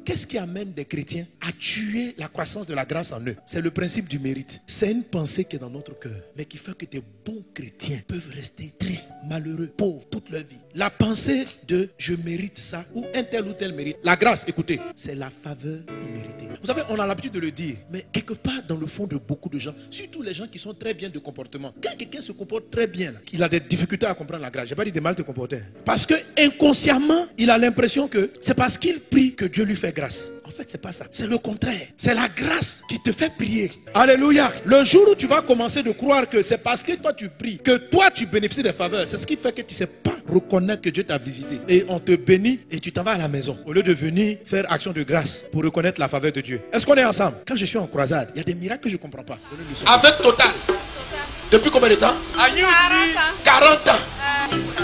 qu'est-ce qui amène des chrétiens à tuer la croissance de la grâce en eux? C'est le principe du mérite. C'est une pensée qui est dans notre cœur, mais qui fait que des bons chrétiens peuvent rester tristes, malheureux, pauvres toute leur vie. La pensée de je mérite ça ou ou tel mérite. La grâce, écoutez, c'est la faveur imméritée. Vous savez, on a l'habitude de le dire, mais quelque part dans le fond de beaucoup de gens, surtout les gens qui sont très bien de comportement, quand quelqu'un se comporte très bien, là, il a des difficultés à comprendre la grâce. J'ai pas dit de mal te comporter. Parce que inconsciemment, il a l'impression que c'est parce qu'il prie que Dieu lui fait grâce. En fait, c'est pas ça. C'est le contraire. C'est la grâce qui te fait prier. Alléluia. Le jour où tu vas commencer de croire que c'est parce que toi tu pries, que toi tu bénéficies des faveurs, c'est ce qui fait que tu ne sais pas reconnaître que Dieu t'a visité. Et on te bénit et tu t'en vas à la maison. Au lieu de venir faire action de grâce pour reconnaître la faveur de Dieu. Est-ce qu'on est ensemble? Quand je suis en croisade, il y a des miracles que je ne comprends pas. Avec Total. Depuis combien de temps? 40 ans.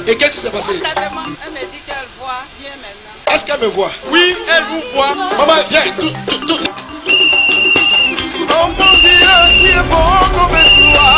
Et qu'est-ce qui s'est passé? Elle me dit qu'elle voit bien maintenant. Est-ce qu'elle me voit? Oui, elle vous voit. Maman, viens, tout. Oh mon Dieu, tu es bon comme toi.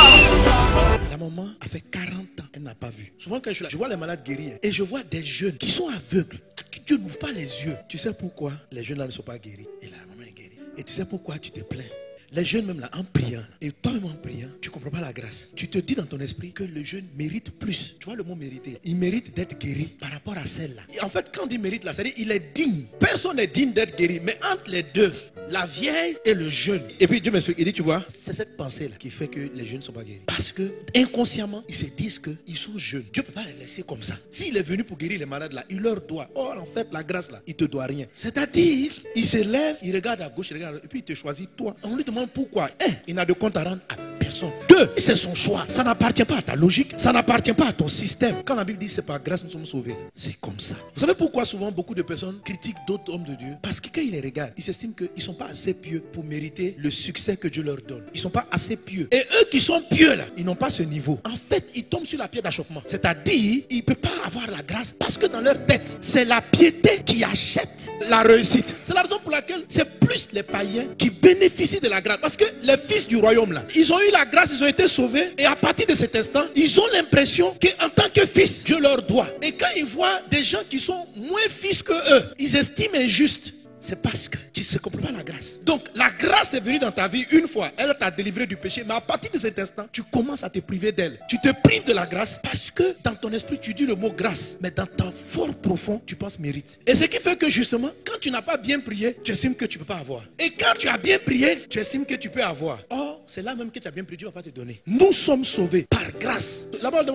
La maman a fait 40 ans, elle n'a pas vu. Souvent quand je suis là, je vois les malades guéris et je vois des jeunes qui sont aveugles, à qui Dieu n'ouvre pas les yeux. Tu sais pourquoi les jeunes là ne sont pas guéris? Et la maman est guérie. Et tu sais pourquoi tu te plains? Les jeunes même là, en priant, et toi-même en priant, tu ne comprends pas la grâce. Tu te dis dans ton esprit que le jeune mérite plus. Tu vois le mot mériter? Il mérite d'être guéri par rapport à celle-là. Et en fait, quand on dit mérite là, c'est-à-dire il est digne. Personne n'est digne d'être guéri. Mais entre les deux, la vieille et le jeune. Et puis Dieu m'explique, il dit, tu vois, c'est cette pensée-là qui fait que les jeunes ne sont pas guéris. Parce que inconsciemment, ils se disent qu'ils sont jeunes. Dieu ne peut pas les laisser comme ça. S'il est venu pour guérir les malades là, il leur doit. Or, en fait, la grâce là, il ne te doit rien. C'est-à-dire, il se lève, il regarde à gauche, il regarde à droite, et puis il te choisit toi. On lui demande pourquoi. Il n'a de compte à rendre à personne. 2, c'est son choix. Ça n'appartient pas à ta logique. Ça n'appartient pas à ton système. Quand la Bible dit c'est par grâce nous sommes sauvés, c'est comme ça. Vous savez pourquoi souvent beaucoup de personnes critiquent d'autres hommes de Dieu? Parce que quand ils les regardent, ils s'estiment qu'ils ne sont pas assez pieux pour mériter le succès que Dieu leur donne. Ils ne sont pas assez pieux. Et eux qui sont pieux là, ils n'ont pas ce niveau. En fait, ils tombent sur la pierre d'achoppement. C'est-à-dire, ils ne peuvent pas avoir la grâce parce que dans leur tête, c'est la piété qui achète la réussite. C'est la raison pour laquelle c'est plus les païens qui bénéficient de la grâce. Parce que les fils du royaume là, ils ont eu la grâce, ils ont été sauvés. Et à partir de cet instant, ils ont l'impression qu'en tant que fils, Dieu leur doit. Et quand ils voient des gens qui sont moins fils que eux, ils estiment injuste. C'est parce que tu ne comprends pas la grâce. Donc la grâce est venue dans ta vie une fois. Elle t'a délivré du péché. Mais à partir de cet instant, tu commences à te priver d'elle. Tu te prives de la grâce parce que dans ton esprit, tu dis le mot grâce. Mais dans ton fort profond, tu penses mérite. Et ce qui fait que justement, quand tu n'as pas bien prié, tu estimes que tu ne peux pas avoir. Et quand tu as bien prié, tu estimes que tu peux avoir. Or, c'est là même que tu as bien prié, Dieu ne va pas te donner. Nous sommes sauvés par grâce. Là-bas,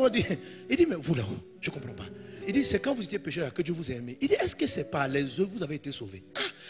il dit, mais vous là-haut, je ne comprends pas. Il dit, c'est quand vous étiez pécheurs que Dieu vous a aimé. Il dit, est-ce que c'est par les œuvres que vous avez été sauvés?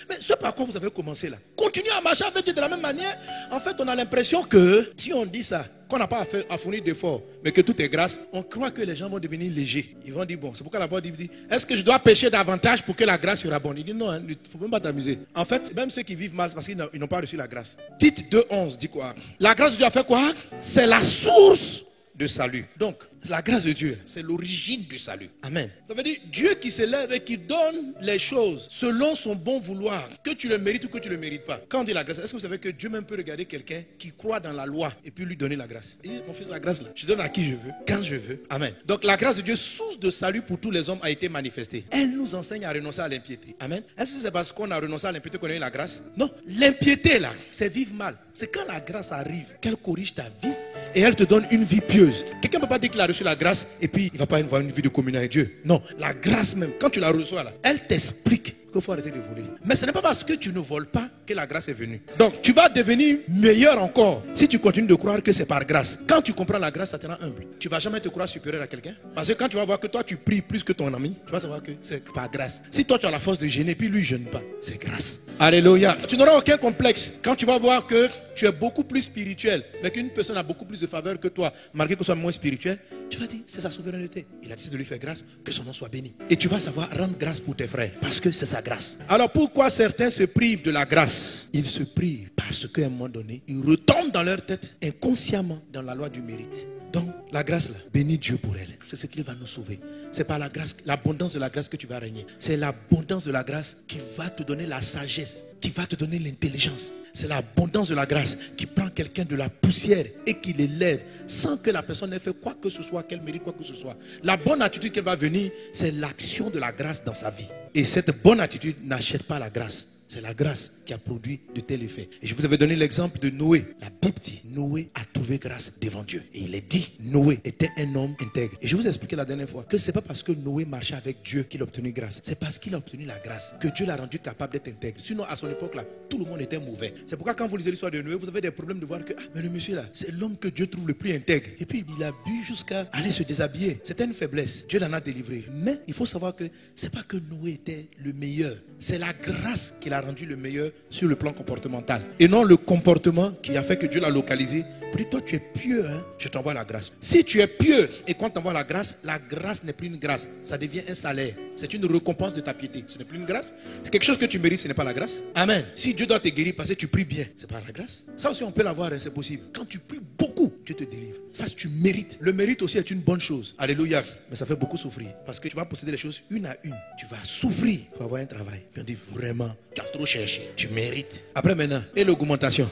Mais ce par quoi vous avez commencé là. Continuez à marcher avec Dieu de la même manière. En fait, on a l'impression que si on dit ça, qu'on n'a pas à fournir d'efforts, mais que tout est grâce, on croit que les gens vont devenir légers. Ils vont dire, bon, c'est pourquoi la Bible dit, est-ce que je dois pécher davantage pour que la grâce sera bonne? Il dit, non, il ne faut même pas t'amuser. En fait, même ceux qui vivent mal, c'est parce qu'ils n'ont pas reçu la grâce. Tite 2:11 dit quoi? La grâce de Dieu a fait quoi? C'est la source de salut. Donc, la grâce de Dieu, c'est l'origine du salut. Amen. Ça veut dire Dieu qui se lève et qui donne les choses selon son bon vouloir, que tu le mérites ou que tu ne le mérites pas. Quand on dit la grâce, est-ce que vous savez que Dieu même peut regarder quelqu'un qui croit dans la loi et puis lui donner la grâce? Il dit, mon fils, la grâce là, je donne à qui je veux, quand je veux. Amen. Donc la grâce de Dieu, source de salut pour tous les hommes, a été manifestée. Elle nous enseigne à renoncer à l'impiété. Amen. Est-ce que c'est parce qu'on a renoncé à l'impiété qu'on a eu la grâce? Non. L'impiété là, c'est vivre mal. C'est quand la grâce arrive, qu'elle corrige ta vie et elle te donne une vie pieuse. Quelqu'un ne peut pas dire qu'il a reçu la grâce et puis il ne va pas avoir une vie de communion avec Dieu. Non, la grâce même, quand tu la reçois là, elle t'explique qu'il faut arrêter de voler. Mais ce n'est pas parce que tu ne voles pas que la grâce est venue. Donc tu vas devenir meilleur encore si tu continues de croire que c'est par grâce. Quand tu comprends la grâce, ça te rend humble. Tu ne vas jamais te croire supérieur à quelqu'un. Parce que quand tu vas voir que toi tu pries plus que ton ami, tu vas savoir que c'est par grâce. Si toi tu as la force de gêner puis lui ne gêne pas, c'est grâce. Alléluia. Tu n'auras aucun complexe. Quand tu vas voir que tu es beaucoup plus spirituel, mais qu'une personne a beaucoup plus de faveur que toi, malgré que soit moins spirituel, tu vas dire c'est sa souveraineté. Il a décidé de lui faire grâce, que son nom soit béni. Et tu vas savoir rendre grâce pour tes frères, parce que c'est sa grâce. Alors pourquoi certains se privent de la grâce? Ils se privent parce qu'à un moment donné, ils retombent dans leur tête inconsciemment dans la loi du mérite. Donc la grâce là, bénis Dieu pour elle. C'est ce qui va nous sauver. C'est par la grâce, l'abondance de la grâce que tu vas régner. C'est l'abondance de la grâce qui va te donner la sagesse, qui va te donner l'intelligence. C'est l'abondance de la grâce qui prend quelqu'un de la poussière et qui l'élève sans que la personne ait fait quoi que ce soit, qu'elle mérite quoi que ce soit. La bonne attitude qui va venir, c'est l'action de la grâce dans sa vie. Et cette bonne attitude n'achète pas la grâce. C'est la grâce qui a produit de tels effets. Et je vous avais donné l'exemple de Noé. La Bible dit, Noé a trouvé grâce devant Dieu. Et il est dit, Noé était un homme intègre. Et je vous ai expliqué la dernière fois que c'est pas parce que Noé marchait avec Dieu qu'il a obtenu grâce. C'est parce qu'il a obtenu la grâce que Dieu l'a rendu capable d'être intègre. Sinon, à son époque-là, tout le monde était mauvais. C'est pourquoi quand vous lisez l'histoire de Noé, vous avez des problèmes de voir que, mais le monsieur là, c'est l'homme que Dieu trouve le plus intègre. Et puis, il a bu jusqu'à aller se déshabiller. C'était une faiblesse. Dieu l'en a délivré. Mais il faut savoir que c'est pas que Noé était le meilleur. C'est la grâce qui l'a rendu le meilleur sur le plan comportemental. Et non le comportement qui a fait que Dieu l'a localisé. Pour dire, toi tu es pieux, hein? Je t'envoie la grâce. Si tu es pieux et qu'on t'envoie la grâce n'est plus une grâce. Ça devient un salaire. C'est une récompense de ta piété. Ce n'est plus une grâce. C'est quelque chose que tu mérites, ce n'est pas la grâce. Amen. Si Dieu doit te guérir parce que tu pries bien, c'est pas la grâce. Ça aussi on peut l'avoir, hein, c'est possible. Quand tu pries beaucoup, Dieu te délivre. Ça tu mérites. Le mérite aussi est une bonne chose. Alléluia. Mais ça fait beaucoup souffrir. Parce que tu vas posséder les choses une à une. Tu vas souffrir pour avoir un travail. Puis on dit vraiment, tu as trop cherché. Tu mérites. Après maintenant, et l'augmentation.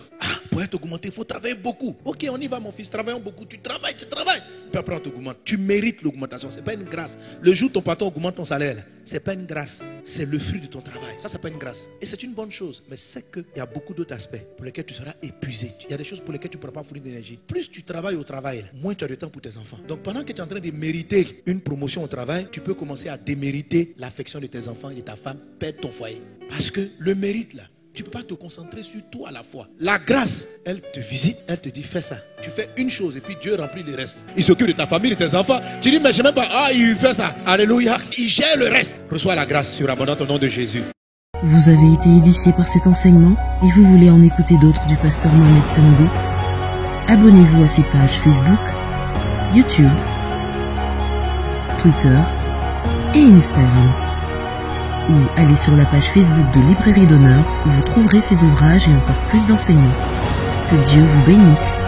Pour être augmenté, il faut travailler beaucoup. Ok, on y va mon fils, travaillons beaucoup. Tu travailles. Puis après on t'augmente. Tu mérites l'augmentation, c'est pas une grâce. Le jour où ton patron augmente ton salaire, c'est pas une grâce. C'est le fruit de ton travail. Ça, c'est pas une grâce. Et c'est une bonne chose. Mais c'est qu'il y a beaucoup d'autres aspects pour lesquels tu seras épuisé. Il y a des choses pour lesquelles tu ne pourras pas fournir d'énergie. Plus tu travailles au travail, moins tu as de temps pour tes enfants. Donc pendant que tu es en train de mériter une promotion au travail, tu peux commencer à démériter l'affection de tes enfants et de ta femme, perdre ton foyer. Parce que le mérite là, tu ne peux pas te concentrer sur tout à la fois. La grâce, elle te visite, elle te dit fais ça. Tu fais une chose et puis Dieu remplit le reste. Il s'occupe de ta famille, de tes enfants. Tu dis mais je ne sais même pas, il fait ça. Alléluia. Il gère le reste. Reçois la grâce surabondante au nom de Jésus. Vous avez été édifié par cet enseignement et vous voulez en écouter d'autres du pasteur Mohamed Sanogo? Abonnez-vous à ses pages Facebook, YouTube, Twitter et Instagram. Ou allez sur la page Facebook de Librairie d'Honneur où vous trouverez ses ouvrages et encore plus d'enseignements. Que Dieu vous bénisse.